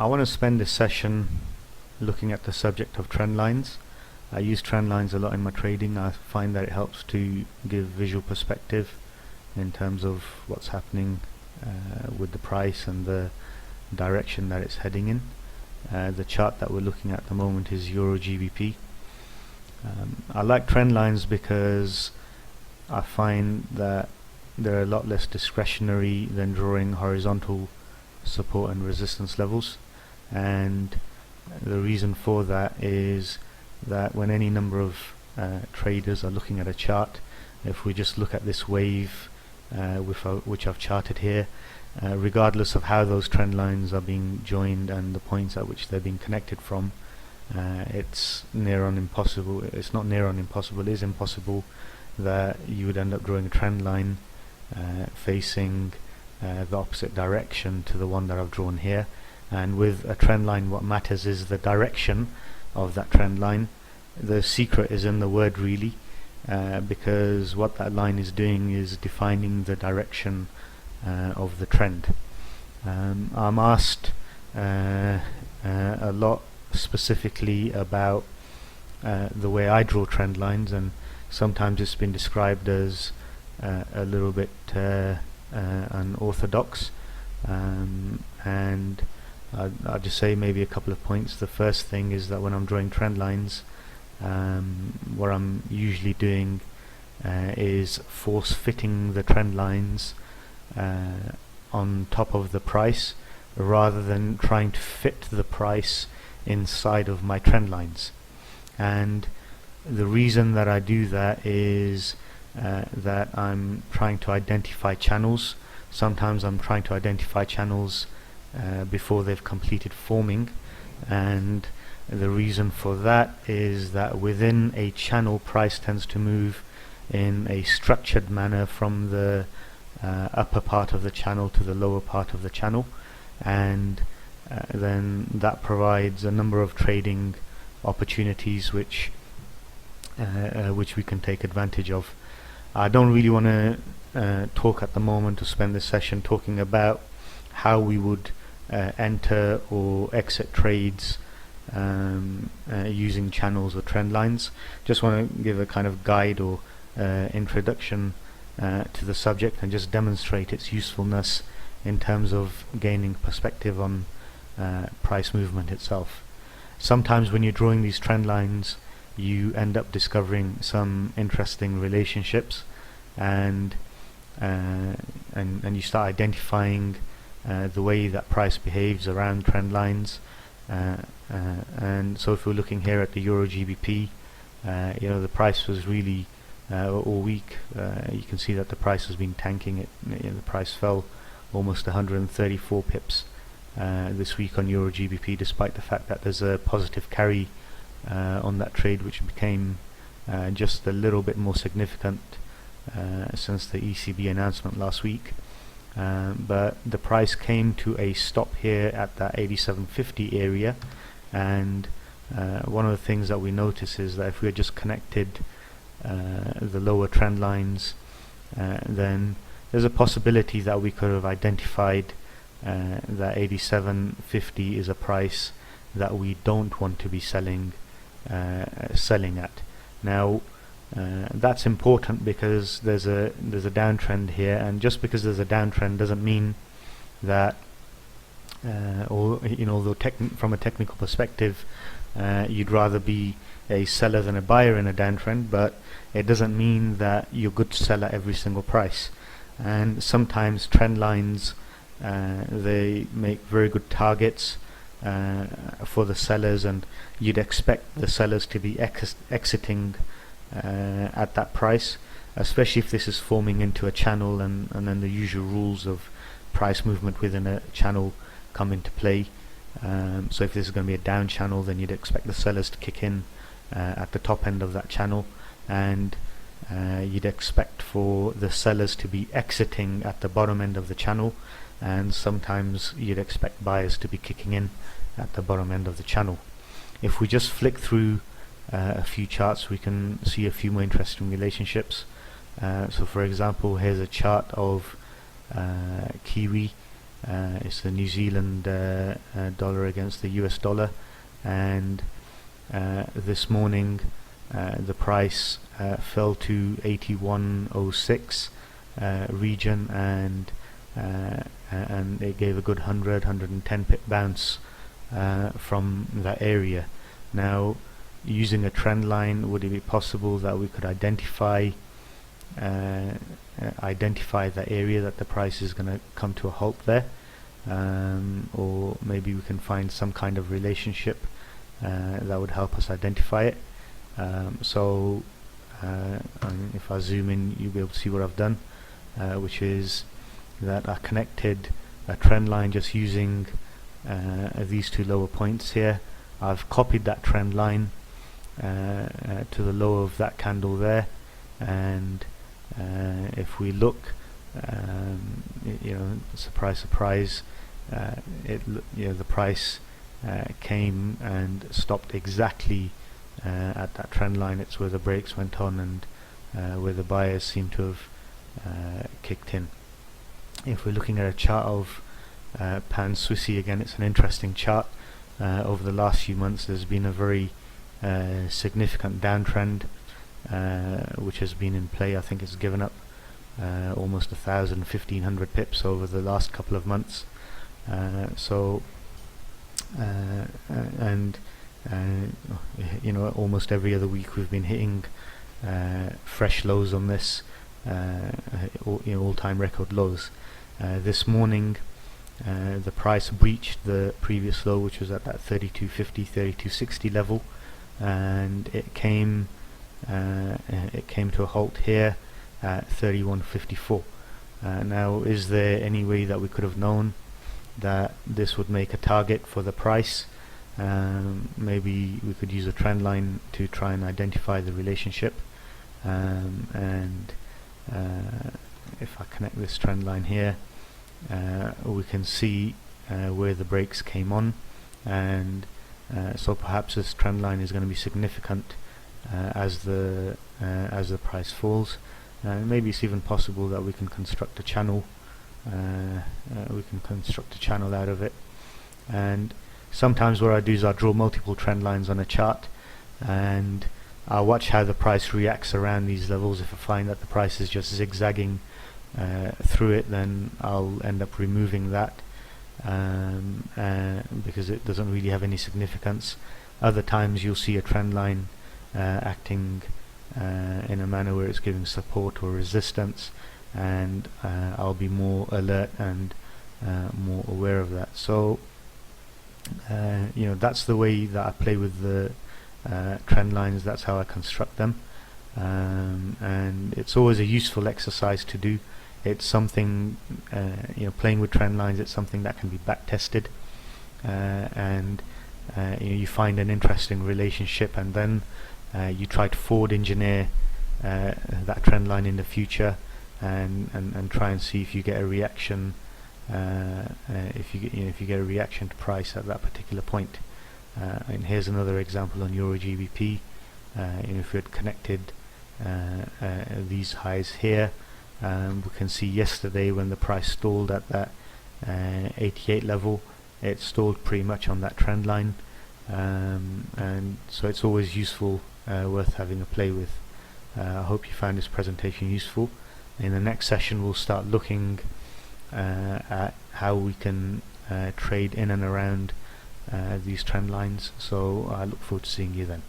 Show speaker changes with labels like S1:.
S1: I want to spend this session looking at the subject of trend lines. I use trend lines a lot in my trading. I find that it helps to give visual perspective in terms of what's happening with the price and the direction that it's heading in. The chart that we're looking at the moment is Euro GBP. I like trend lines because I find that they're a lot less discretionary than drawing horizontal support and resistance levels, and the reason for that is that when any number of traders are looking at a chart, if we just look at this wave which I've charted here, regardless of how those trend lines are being joined and the points at which they're being connected from, it's near on impossible. It's not near on impossible, it is impossible that you would end up drawing a trend line facing the opposite direction to the one that I've drawn here. And with a trend line, what matters is the direction of that trend line. The secret is in the word really, because what that line is doing is defining the direction of the trend. I'm asked a lot specifically about the way I draw trend lines, and sometimes it's been described as a little bit unorthodox, and I'll just say maybe a couple of points. The first thing is that when I'm drawing trend lines, what I'm usually doing is force fitting the trend lines on top of the price, rather than trying to fit the price inside of my trend lines. And the reason that I do that is that I'm trying to identify channels. Sometimes I'm trying to identify channels before they've completed forming, and the reason for that is that within a channel, price tends to move in a structured manner from the upper part of the channel to the lower part of the channel, and then that provides a number of trading opportunities which we can take advantage of. I don't really want to talk at the moment to spend this session talking about how we would enter or exit trades using channels or trend lines. Just want to give a kind of guide or introduction to the subject and just demonstrate its usefulness in terms of gaining perspective on price movement itself. Sometimes when you're drawing these trend lines, you end up discovering some interesting relationships, and you start identifying the way that price behaves around trend lines. And so if we're looking here at the Euro GBP, the price was really all week. You can see that the price has been tanking. The price fell almost 134 pips this week on Euro GBP, despite the fact that there's a positive carry on that trade, which became just a little bit more significant since the ECB announcement last week. But the price came to a stop here at that 87.50 area, and one of the things that we notice is that if we had just connected the lower trend lines, then there's a possibility that we could have identified that 87.50 is a price that we don't want to be selling at. Now that's important because there's a downtrend here, and just because there's a downtrend doesn't mean that although from a technical perspective you'd rather be a seller than a buyer in a downtrend, but it doesn't mean that you're good to sell at every single price. And sometimes trend lines they make very good targets for the sellers, and you'd expect the sellers to be exiting at that price, especially if this is forming into a channel, and then the usual rules of price movement within a channel come into play. So if this is going to be a down channel, then you'd expect the sellers to kick in at the top end of that channel, and you'd expect for the sellers to be exiting at the bottom end of the channel, and sometimes you'd expect buyers to be kicking in at the bottom end of the channel. If we just flick through a few charts, we can see a few more interesting relationships. So for example, here's a chart of Kiwi It's the New Zealand dollar against the US dollar, and this morning the price fell to 81.06 region, and it gave a good 110 pip bounce from that area. Now, using a trend line, would it be possible that we could identify that area that the price is going to come to a halt there, or maybe we can find some kind of relationship that would help us identify it. So if I zoom in, you'll be able to see what I've done, which is that I connected a trend line just using these two lower points here. I've copied that trend line to the low of that candle there, and if we look, surprise, surprise, the price came and stopped exactly at that trend line. It's where the brakes went on, and where the buyers seem to have kicked in. If we're looking at a chart of Pound Swissy, again, it's an interesting chart. Over the last few months there's been a very significant downtrend which has been in play. I think it's given up almost 1,500 pips over the last couple of months. Almost every other week we've been hitting fresh lows on this, all-time record lows. This morning the price breached the previous low, which was at that 32.50, 32.60 level, and it came to a halt here at 31.54. Now, is there any way that we could have known that this would make a target for the price? Maybe we could use a trend line to try and identify the relationship, and if I connect this trend line here, we can see where the breaks came on, and so perhaps this trend line is going to be significant as the price falls. Maybe it's even possible that we can construct a channel. Out of it. And sometimes what I do is I draw multiple trend lines on a chart, and I'll watch how the price reacts around these levels. If I find that the price is just zigzagging through it, then I'll end up removing that because it doesn't really have any significance. Other times you'll see a trend line acting in a manner where it's giving support or resistance, and I'll be more alert and more aware of that. So that's the way that I play with the trend lines. That's how I construct them, and it's always a useful exercise to do. It's something, playing with trend lines, it's something that can be back tested, and you find an interesting relationship, and then you try to forward engineer that trend line in the future, and try and see if you get a reaction, if you get a reaction to price at that particular point. And here's another example on Euro GBP. If we had connected these highs here, we can see yesterday when the price stalled at that 88 level, it stalled pretty much on that trend line, and so it's always useful, worth having a play with. I hope you found this presentation useful. In the next session we'll start looking at how we can trade in and around these trend lines, so I look forward to seeing you then.